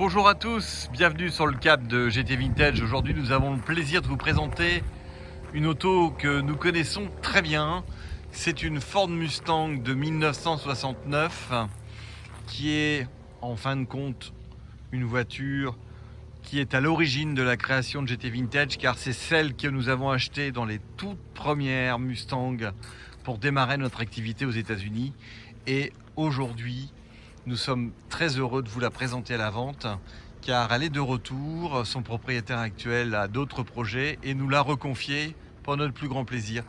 Bonjour à tous, bienvenue sur le cap de GT Vintage. Aujourd'hui nous avons le plaisir de vous présenter une auto que nous connaissons très bien. C'est une Ford Mustang de 1969 qui est en fin de compte une voiture qui est à l'origine de la création de GT Vintage, car c'est celle que nous avons achetée dans les toutes premières Mustang pour démarrer notre activité aux États-Unis. Et aujourd'hui, nous sommes très heureux de vous la présenter à la vente, car elle est de retour. Son propriétaire actuel a d'autres projets et nous l'a reconfiée pour notre plus grand plaisir.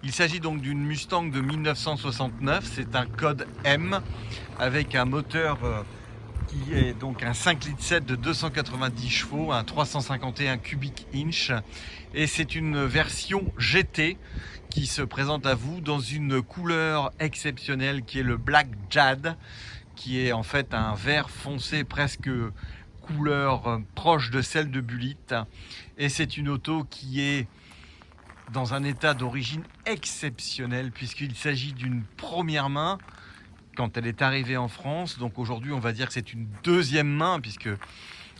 Il s'agit donc d'une Mustang de 1969. C'est un code M avec un moteur qui est donc un 5,7 litres de 290 chevaux, un 351 cubic inch. Et c'est une version GT qui se présente à vous dans une couleur exceptionnelle qui est le Black Jade, qui est en fait un vert foncé presque couleur proche de celle de Bullitt. Et c'est une auto qui est dans un état d'origine exceptionnel puisqu'il s'agit d'une première main quand elle est arrivée en France. Donc aujourd'hui on va dire que c'est une deuxième main puisque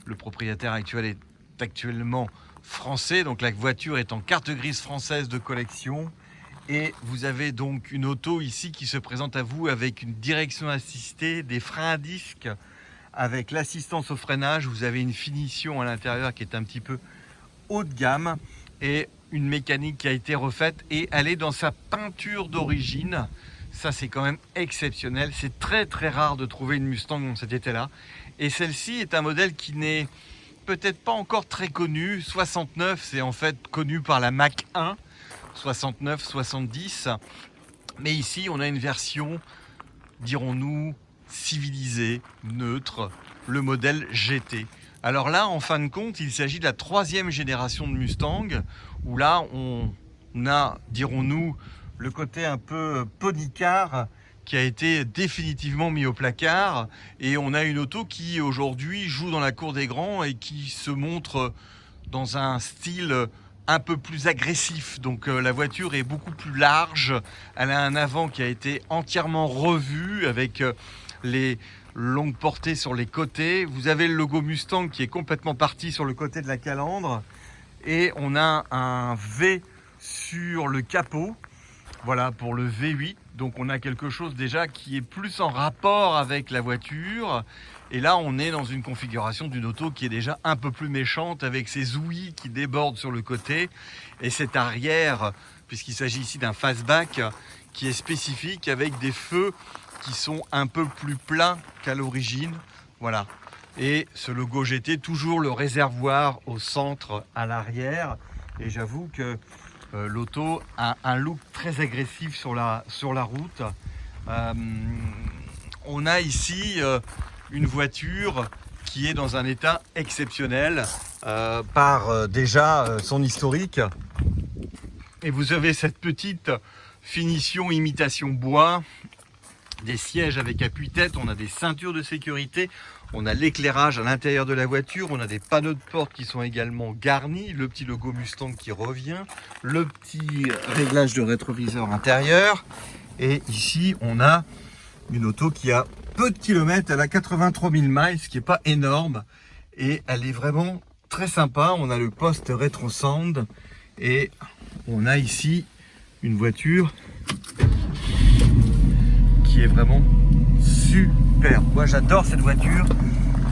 le propriétaire actuel est actuellement français. Donc la voiture est en carte grise française de collection. Et vous avez donc une auto ici qui se présente à vous avec une direction assistée, des freins à disque, avec l'assistance au freinage. Vous avez une finition à l'intérieur qui est un petit peu haut de gamme et une mécanique qui a été refaite et elle est dans sa peinture d'origine. Ça c'est quand même exceptionnel. C'est très rare de trouver une Mustang dans cet état-là. Et celle-ci est un modèle qui n'est peut-être pas encore très connu. 69, c'est en fait connu par la Mach 1. 69, 70, mais ici on a une version, dirons-nous, civilisée, neutre, le modèle GT. Alors là, en fin de compte, il s'agit de la troisième génération de Mustang, où là on a, dirons-nous, le côté un peu pony car qui a été définitivement mis au placard, et on a une auto qui aujourd'hui joue dans la cour des grands et qui se montre dans un style un peu plus agressif. Donc la voiture est beaucoup plus large, elle a un avant qui a été entièrement revu avec les longues portées sur les côtés. Vous avez le logo Mustang qui est complètement parti sur le côté de la calandre et on a un V sur le capot, voilà pour le V8. Donc on a quelque chose déjà qui est plus en rapport avec la voiture. Et là, on est dans une configuration d'une auto qui est déjà un peu plus méchante avec ses ouïes qui débordent sur le côté et cet arrière, puisqu'il s'agit ici d'un fastback qui est spécifique avec des feux qui sont un peu plus plats qu'à l'origine. Voilà. Et ce logo GT, toujours le réservoir au centre à l'arrière. Et j'avoue que l'auto a un look très agressif sur la route. On a ici une voiture qui est dans un état exceptionnel par déjà son historique. Et vous avez cette petite finition imitation bois, des sièges avec appuie-tête, on a des ceintures de sécurité, on a l'éclairage à l'intérieur de la voiture, on a des panneaux de porte qui sont également garnis, le petit logo Mustang qui revient, le petit réglage de rétroviseur intérieur. Et ici on a une auto qui a peu de kilomètres, elle a 83 000 miles, ce qui n'est pas énorme. Et elle est vraiment très sympa. On a le poste rétro sound et on a ici une voiture qui est vraiment super. Moi j'adore cette voiture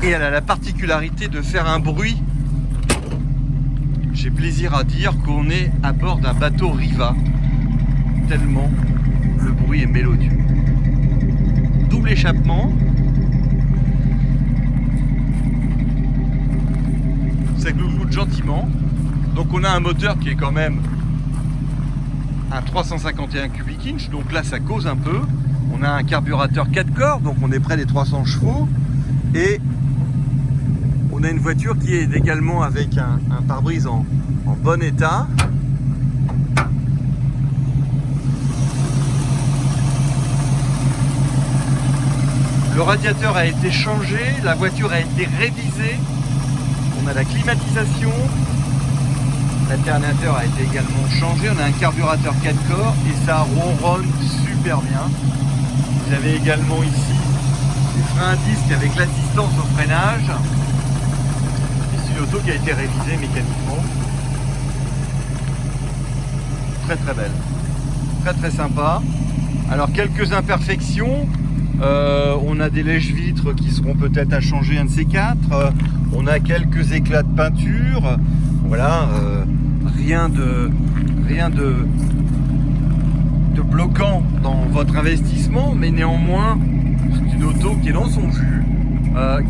et elle a la particularité de faire un bruit. J'ai plaisir à dire qu'on est à bord d'un bateau Riva, tellement le bruit est mélodieux. Double échappement, ça glouloute gentiment. Donc on a un moteur qui est quand même un 351 cubic inch, donc là ça cause un peu. On a un carburateur 4 corps, donc on est près des 300 chevaux. Et on a une voiture qui est également avec un pare-brise en bon état. Le radiateur a été changé, la voiture a été révisée. On a la climatisation. L'alternateur a été également changé. On a un carburateur 4 corps et ça ronronne super bien. Vous avez également ici des freins à disque avec l'assistance au freinage. auto qui a été révisée mécaniquement. Très très belle. Très très sympa. Alors quelques imperfections. On a des lèche-vitres qui seront peut-être à changer, un de ces quatre. On a quelques éclats de peinture. Voilà. Rien de bloquant dans votre investissement, mais néanmoins c'est une auto qui est dans son jus,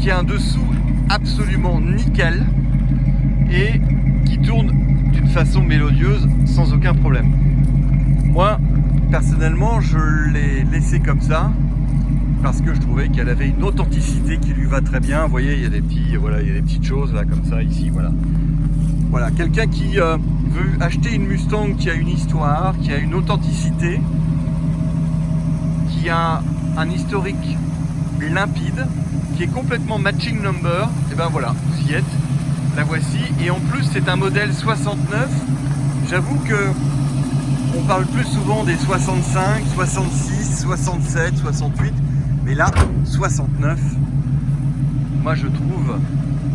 qui a un dessous absolument nickel et qui tourne d'une façon mélodieuse sans aucun problème. Moi personnellement je l'ai laissée comme ça parce que je trouvais qu'elle avait une authenticité qui lui va très bien. Vous voyez, il y a des petits, voilà, il y a des petites choses là comme ça ici, voilà. Voilà, quelqu'un qui veut acheter une Mustang qui a une histoire, qui a une authenticité, qui a un historique limpide, qui est complètement matching number, et ben voilà, vous y êtes, la voici. Et en plus c'est un modèle 69, j'avoue que on parle plus souvent des 65, 66, 67, 68, mais là 69, moi je trouve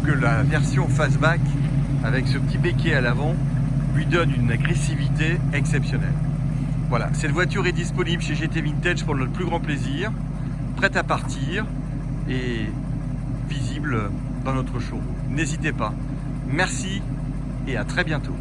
que la version fastback avec ce petit béquet à l'avant lui donne une agressivité exceptionnelle. Voilà, cette voiture est disponible chez GT Vintage pour notre plus grand plaisir, prête à partir et visible dans notre showroom. N'hésitez pas. Merci et à très bientôt.